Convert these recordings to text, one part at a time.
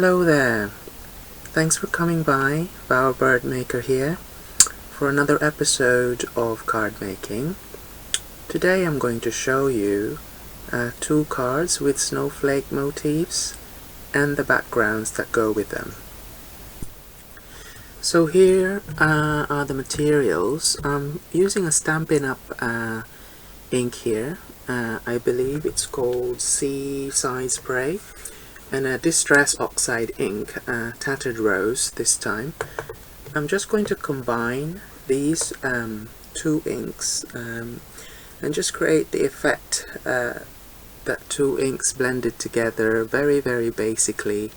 Hello there, thanks for coming by. Bowerbird Maker here for another episode of card making. Today I'm going to show you two cards with snowflake motifs and the backgrounds that go with them. So here are the materials. I'm using a Stampin' Up ink here. I believe it's called Seaside Spray, and a Distress Oxide ink, Tattered Rose this time. I'm just going to combine these two inks and just create the effect that two inks blended together very basically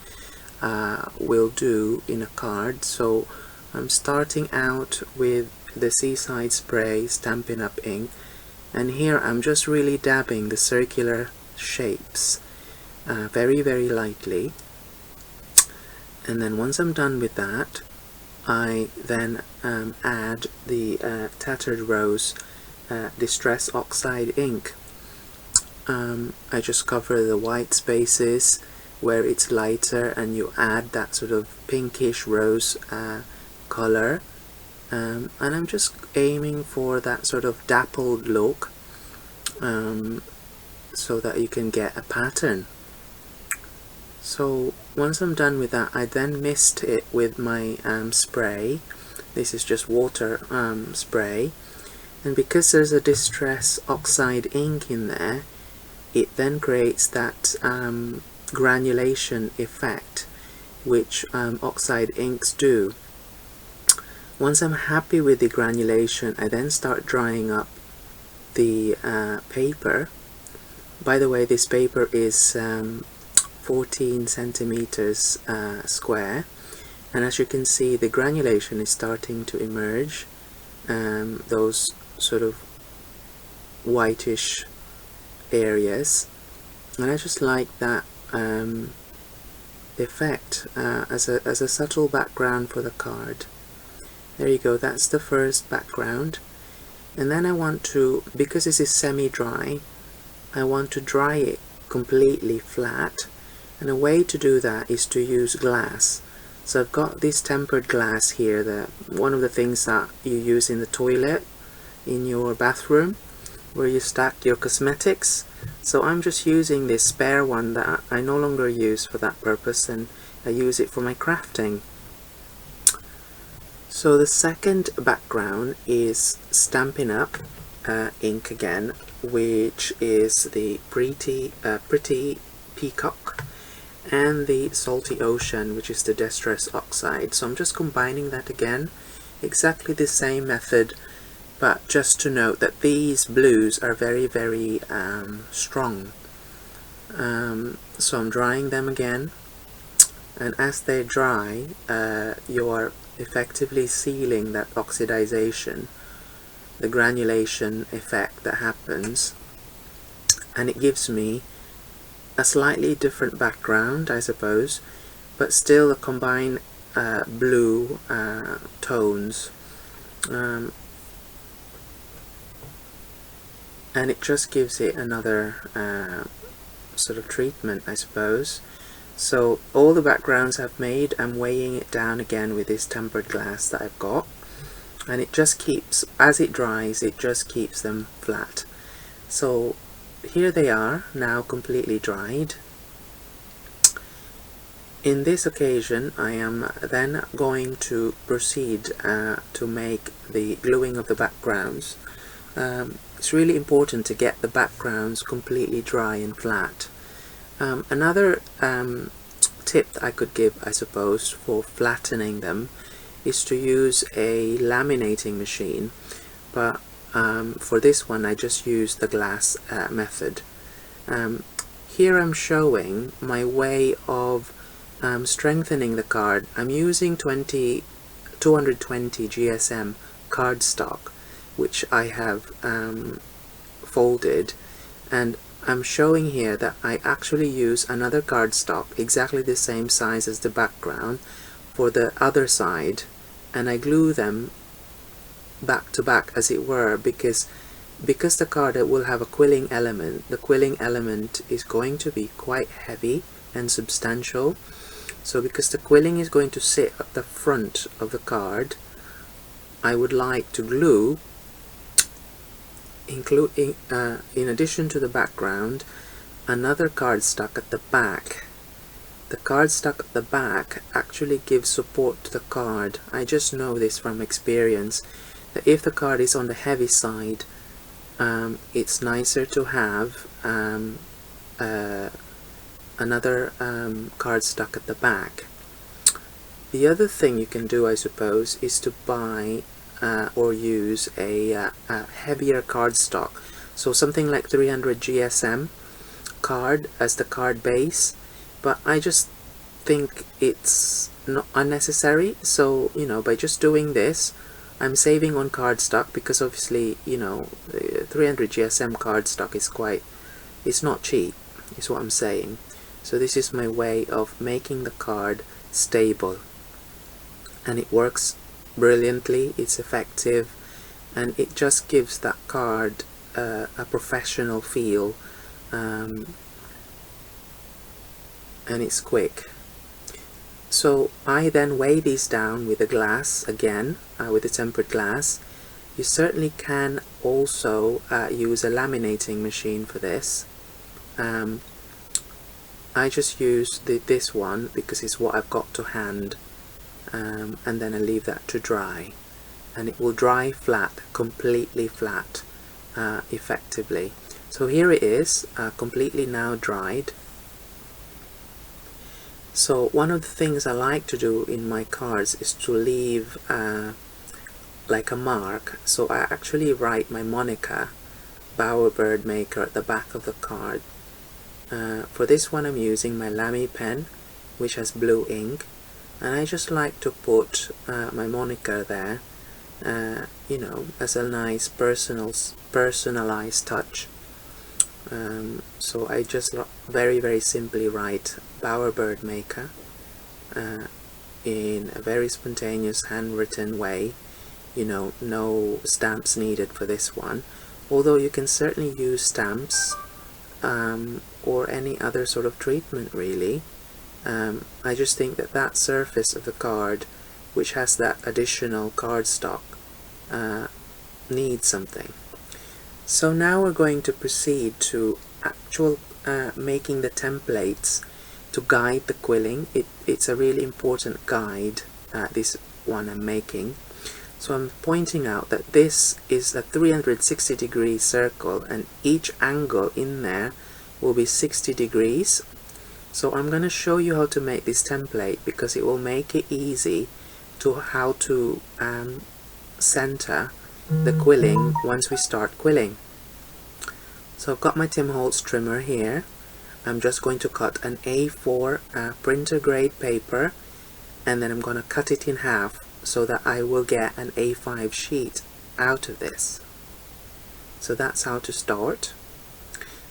will do in a card. So I'm starting out with the Seaside Spray Stampin' Up ink, and here I'm just really dabbing the circular shapes very lightly, and then once I'm done with that, I then add the Tattered Rose Distress Oxide ink. I just cover the white spaces where it's lighter, and you add that sort of pinkish rose color, and I'm just aiming for that sort of dappled look so that you can get a pattern. So once I'm done with that, I then mist it with my spray. This is just water spray, and because there's a Distress Oxide ink in there, it then creates that granulation effect which oxide inks do. Once I'm happy with the granulation, I then start drying up the paper. By the way, this paper is 14 centimeters square, and as you can see, the granulation is starting to emerge, those sort of whitish areas, and I just like that effect as a subtle background for the card. There you go, that's the first background. And then I want to, because this is semi-dry, I want to dry it completely flat, and a way to do that is to use glass. So I've got this tempered glass here, one of the things that you use in the toilet in your bathroom where you stack your cosmetics. So I'm just using this spare one that I no longer use for that purpose, and I use it for my crafting. So the second background is Stampin' Up ink again, which is the Pretty Peacock and the Salty Ocean, which is the Distress Oxide. So I'm just combining that again, exactly the same method, but just to note that these blues are very strong. So I'm drying them again, and as they dry, you are effectively sealing that oxidization, the granulation effect that happens, and it gives me a slightly different background, I suppose, but still a combined blue tones, and it just gives it another sort of treatment, I suppose. So all the backgrounds I've made, I'm weighing it down again with this tempered glass that I've got, and it just keeps, as it dries, it just keeps them flat. So here they are now, completely dried. In this occasion, I am then going to proceed to make the gluing of the backgrounds. It's really important to get the backgrounds completely dry and flat. Another tip that I could give, I suppose, for flattening them is to use a laminating machine, but for this one I just use the glass method. Here I'm showing my way of strengthening the card. I'm using 220 GSM cardstock, which I have folded, and I'm showing here that I actually use another cardstock exactly the same size as the background for the other side, and I glue them back to back, as it were, because the card will have a quilling element. The quilling element is going to be quite heavy and substantial, So because the quilling is going to sit at the front of the card, I would like to glue, in addition to the background, another cardstock at the back. The cardstock at the back actually gives support to the card. I just know this from experience, that if the card is on the heavy side, it's nicer to have another cardstock at the back. The other thing you can do, I suppose, is to buy or use a heavier cardstock. So something like 300 GSM card as the card base, but I just think it's not unnecessary. So, you know, by just doing this, I'm saving on cardstock, because obviously, you know, 300 GSM cardstock is it's not cheap, is what I'm saying. So this is my way of making the card stable, and it works brilliantly, it's effective, and it just gives that card a professional feel, and it's quick. So I then weigh these down with a glass again, with a tempered glass. You certainly can also use a laminating machine for this. I just use this one because it's what I've got to hand, and then I leave that to dry, and it will dry flat, completely flat, effectively. So here it is, completely now dried. So one of the things I like to do in my cards is to leave like a mark. So I actually write my moniker, Bowerbird Maker, at the back of the card. For this one I'm using my Lamy pen, which has blue ink, and I just like to put my moniker there, you know, as a nice personalized touch. So I just very simply write Bowerbird Maker in a very spontaneous handwritten way. You know, no stamps needed for this one, although you can certainly use stamps or any other sort of treatment really. I just think that that surface of the card, which has that additional cardstock, needs something. So now we're going to proceed to making the templates to guide the quilling. It's a really important guide, this one I'm making. So I'm pointing out that this is a 360-degree circle, and each angle in there will be 60 degrees. So I'm going to show you how to make this template, because it will make it easy to how to center the quilling once we start quilling. So I've got my Tim Holtz trimmer here. I'm just going to cut an A4 printer grade paper, and then I'm going to cut it in half so that I will get an A5 sheet out of this. So that's how to start.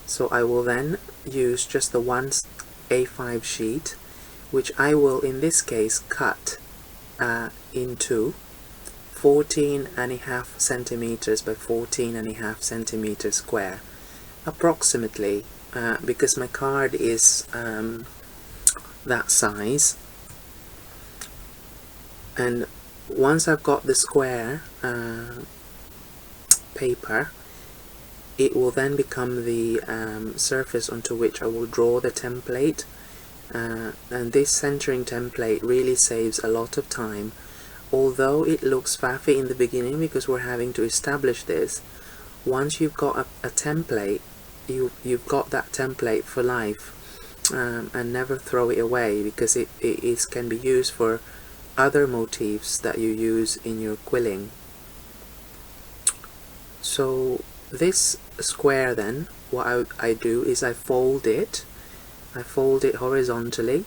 So I will then use just the one A5 sheet, which I will in this case cut into 14.5 centimeters by 14.5 centimeters square, approximately, because my card is that size. And once I've got the square paper, it will then become the surface onto which I will draw the template, and this centering template really saves a lot of time. Although it looks faffy in the beginning because we're having to establish this, once you've got a template, you've got that template for life, and never throw it away, because it can be used for other motifs that you use in your quilling. So this square then, what I do is I fold it horizontally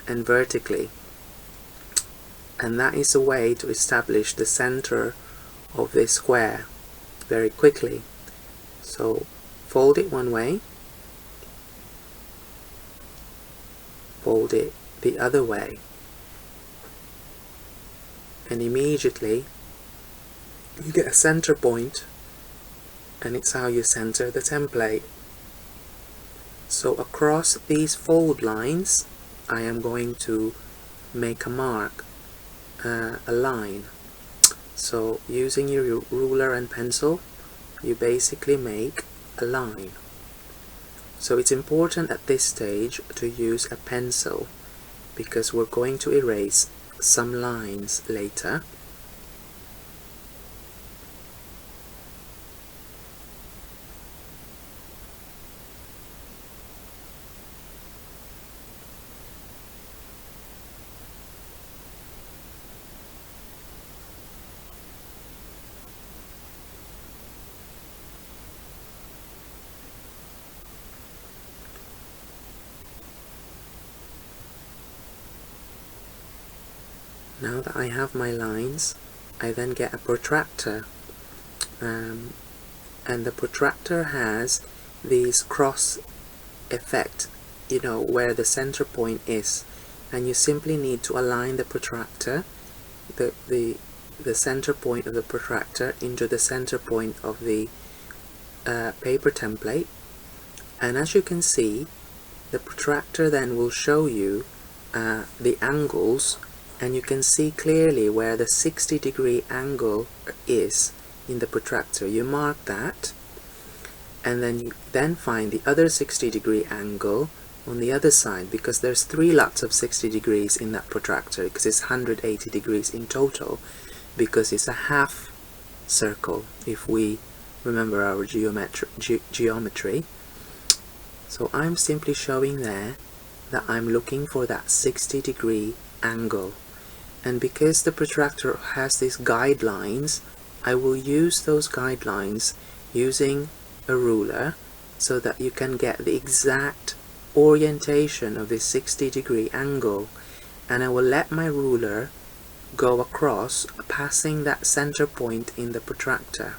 and vertically, and that is a way to establish the center of this square very quickly. So fold it one way, fold it the other way, and immediately you get a center point, and it's how you center the template. So across these fold lines, I am going to make a mark, a line. So using your ruler and pencil, you basically make a line. So it's important at this stage to use a pencil because we're going to erase some lines later. Now that I have my lines, I then get a protractor, and the protractor has these cross effect, you know, where the center point is, and you simply need to align the protractor, the center point of the protractor into the center point of the paper template, and as you can see, the protractor then will show you the angles, and you can see clearly where the 60-degree angle is in the protractor. You mark that, and then you then find the other 60-degree angle on the other side, because there's 3 lots of 60 degrees in that protractor, because it's 180 degrees in total, because it's a half circle if we remember our geometry. So I'm simply showing there that I'm looking for that 60-degree angle, and because the protractor has these guidelines, I will use those guidelines using a ruler so that you can get the exact orientation of this 60-degree angle, and I will let my ruler go across, passing that center point in the protractor.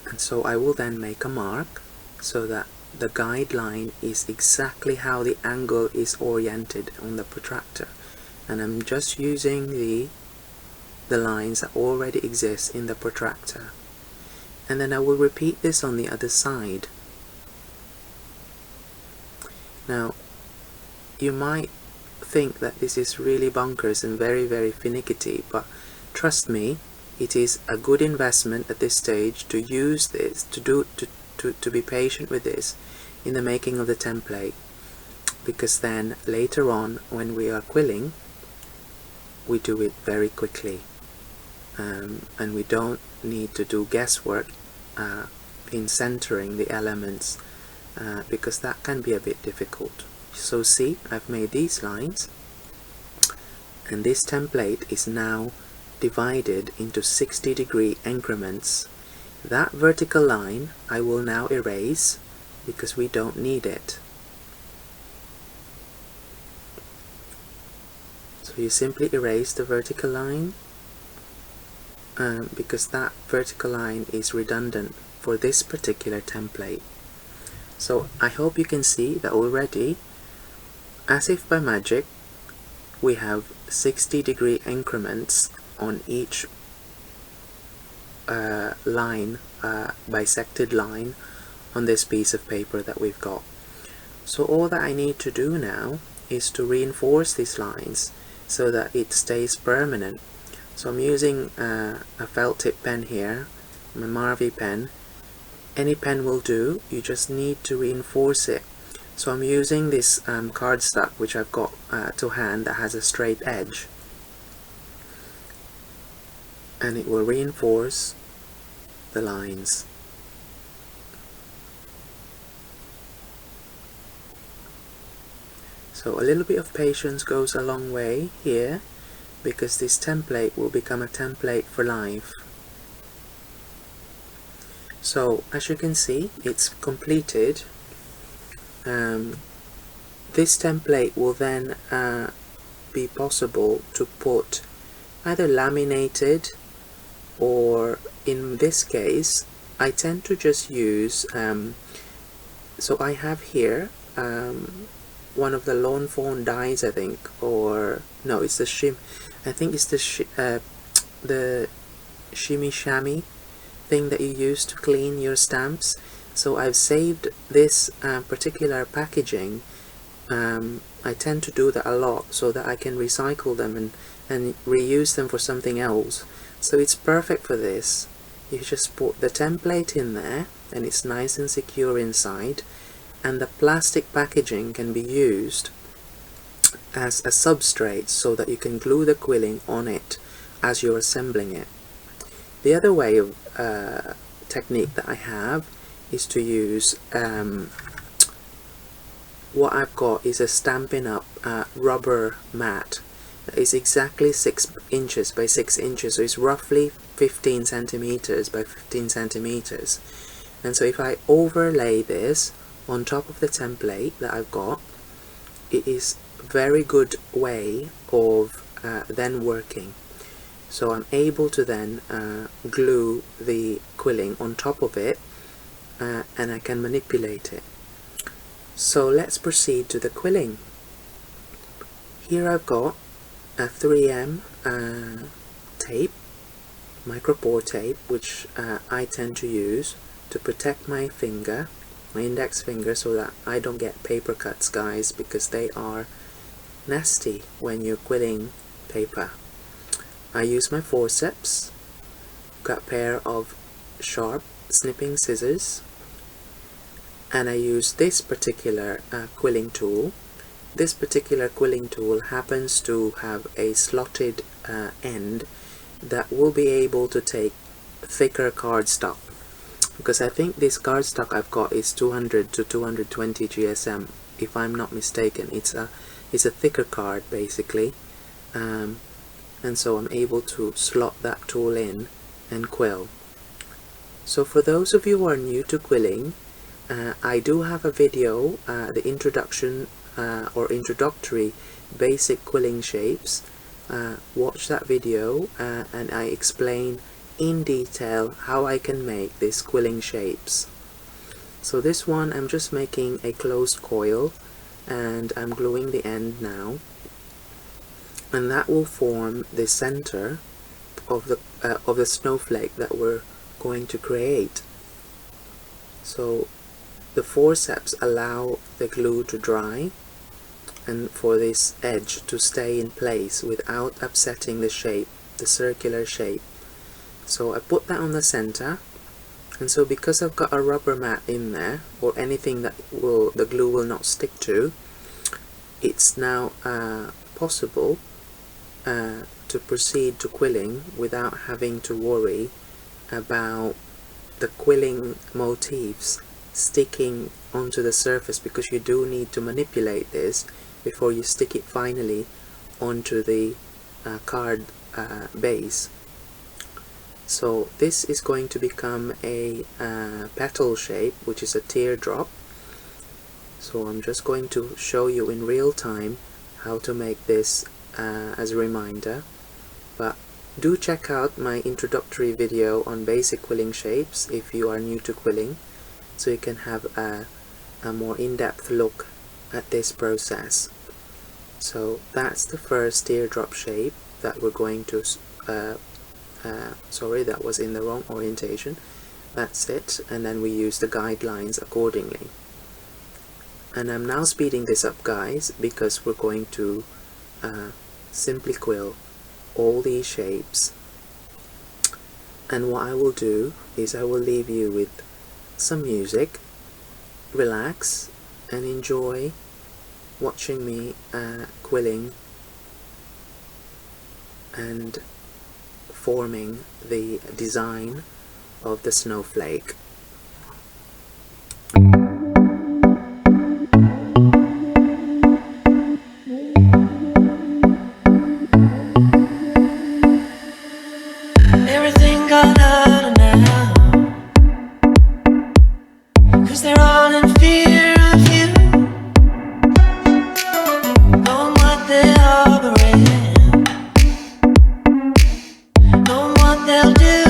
And so I will then make a mark so that the guideline is exactly how the angle is oriented on the protractor, and I'm just using the lines that already exist in the protractor, and then I will repeat this on the other side. Now you might think that this is really bonkers and very, very finicky, but trust me, it is a good investment at this stage to use this, to be patient with this in the making of the template, because then later on when we are quilling, we do it very quickly, and we don't need to do guesswork in centering the elements, because that can be a bit difficult. So see, I've made these lines, and this template is now divided into 60-degree increments. That vertical line I will now erase because we don't need it. So you simply erase the vertical line because that vertical line is redundant for this particular template. So I hope you can see that already, as if by magic, we have 60-degree increments on each line, bisected line on this piece of paper that we've got. So all that I need to do now is to reinforce these lines so that it stays permanent. So I'm using a felt tip pen here, my Marvy pen. Any pen will do, you just need to reinforce it. So I'm using this cardstock which I've got to hand that has a straight edge, and it will reinforce the lines. So a little bit of patience goes a long way here, because this template will become a template for life. So as you can see, it's completed. This template will then be possible to put either laminated, or in this case I tend to just use so I have here one of the Lawn Fawn dies, I think, or no, it's the I think it's the shimmy shammy thing that you use to clean your stamps. So I've saved this particular packaging I tend to do that a lot so that I can recycle them and reuse them for something else. So it's perfect for this. You just put the template in there and it's nice and secure inside, and the plastic packaging can be used as a substrate so that you can glue the quilling on it as you're assembling it. The other way of technique that I have is to use what I've got is a Stampin' Up rubber mat that is exactly 6 inches by 6 inches, so it's roughly 15 centimeters by 15 centimeters. And so if I overlay this on top of the template that I've got, it is a very good way of then working. So I'm able to then glue the quilling on top of it, and I can manipulate it. So let's proceed to the quilling. Here I've got a 3M tape, micropore tape, which I tend to use to protect my finger, my index finger, so that I don't get paper cuts, guys, because they are nasty when you're quilling paper. I use my forceps, got a pair of sharp snipping scissors, and I use this particular quilling tool. This particular quilling tool happens to have a slotted end that will be able to take thicker cardstock, because I think this cardstock I've got is 200 to 220 GSM, if I'm not mistaken. It's a thicker card basically, and so I'm able to slot that tool in and quill. So for those of you who are new to quilling, I do have a video, the introduction or introductory basic quilling shapes. Watch that video and I explain in detail how I can make these quilling shapes. So this one I'm just making a closed coil and I'm gluing the end now, and that will form the center of the snowflake that we're going to create. So the forceps allow the glue to dry and for this edge to stay in place without upsetting the shape, the circular shape. So I put that on the center, and so because I've got a rubber mat in there, or anything that the glue will not stick to, it's now possible to proceed to quilling without having to worry about the quilling motifs sticking onto the surface, because you do need to manipulate this before you stick it finally onto the card base. So this is going to become a petal shape, which is a teardrop. So I'm just going to show you in real time how to make this as a reminder, but do check out my introductory video on basic quilling shapes if you are new to quilling, so you can have a more in-depth look at this process. So that's the first teardrop shape that we're going to sorry, that was in the wrong orientation. That's it, and then we use the guidelines accordingly. And I'm now speeding this up, guys, because we're going to simply quill all these shapes. And what I will do is I will leave you with some music, relax and enjoy watching me quilling and forming the design of the snowflake. Everything got harder now, 'cause they're all in fear of you, knowing what they're harboring, knowing what they'll do.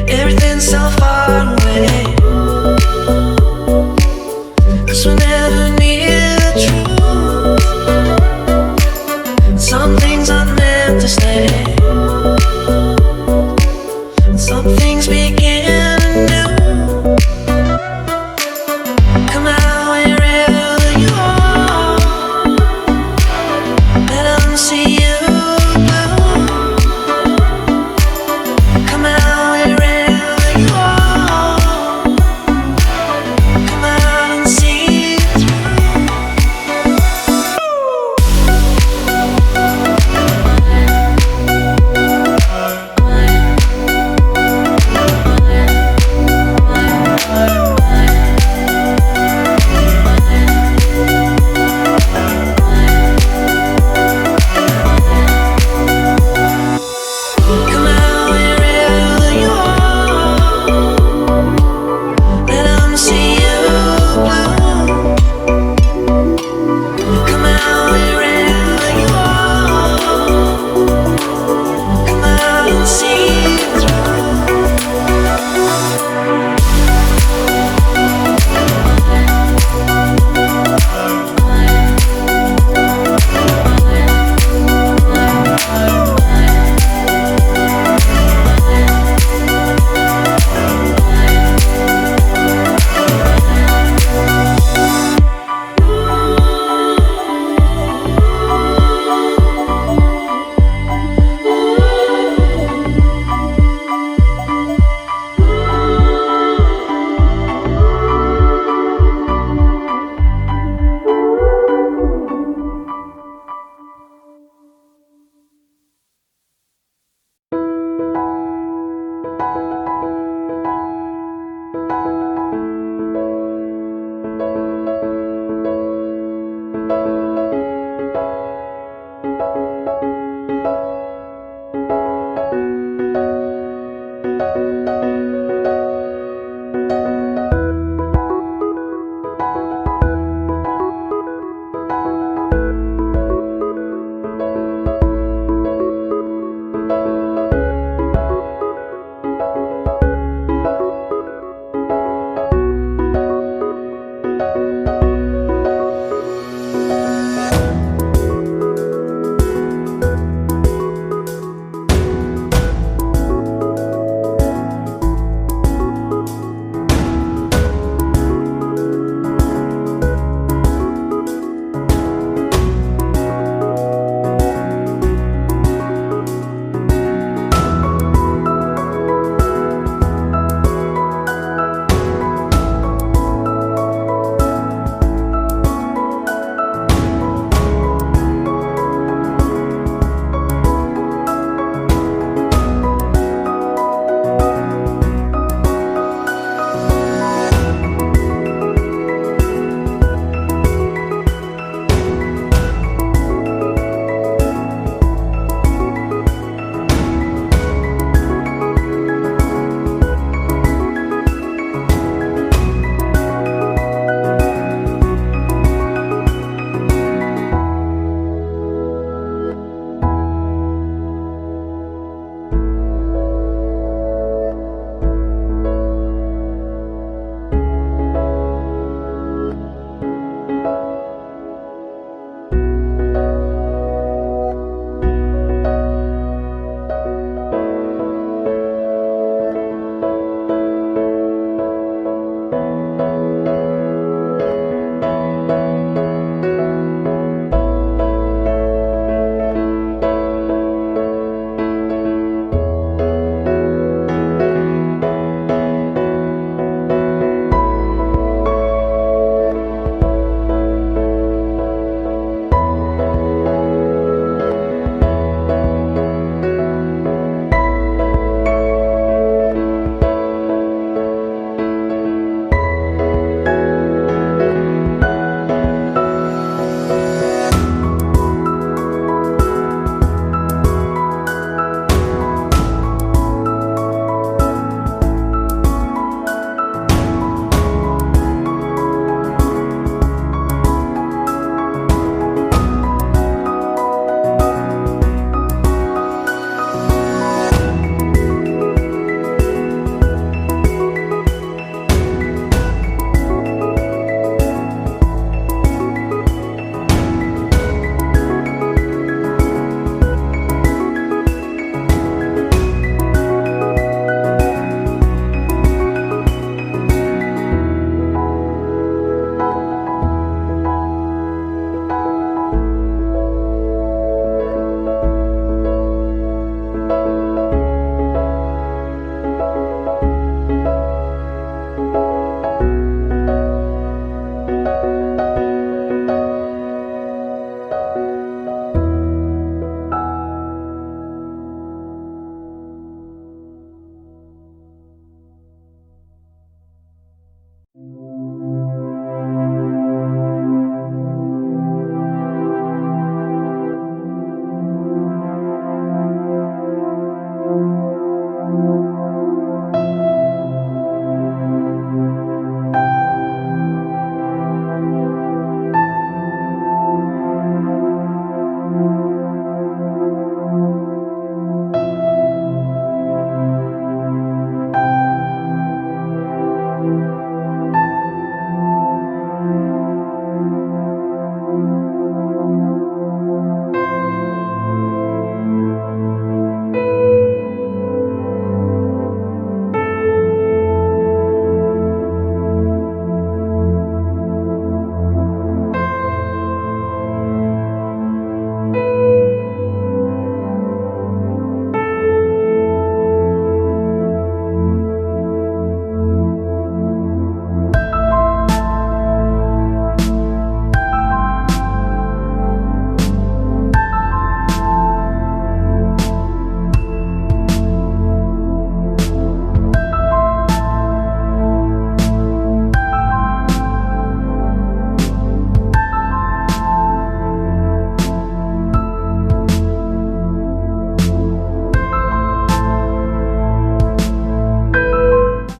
Everything's so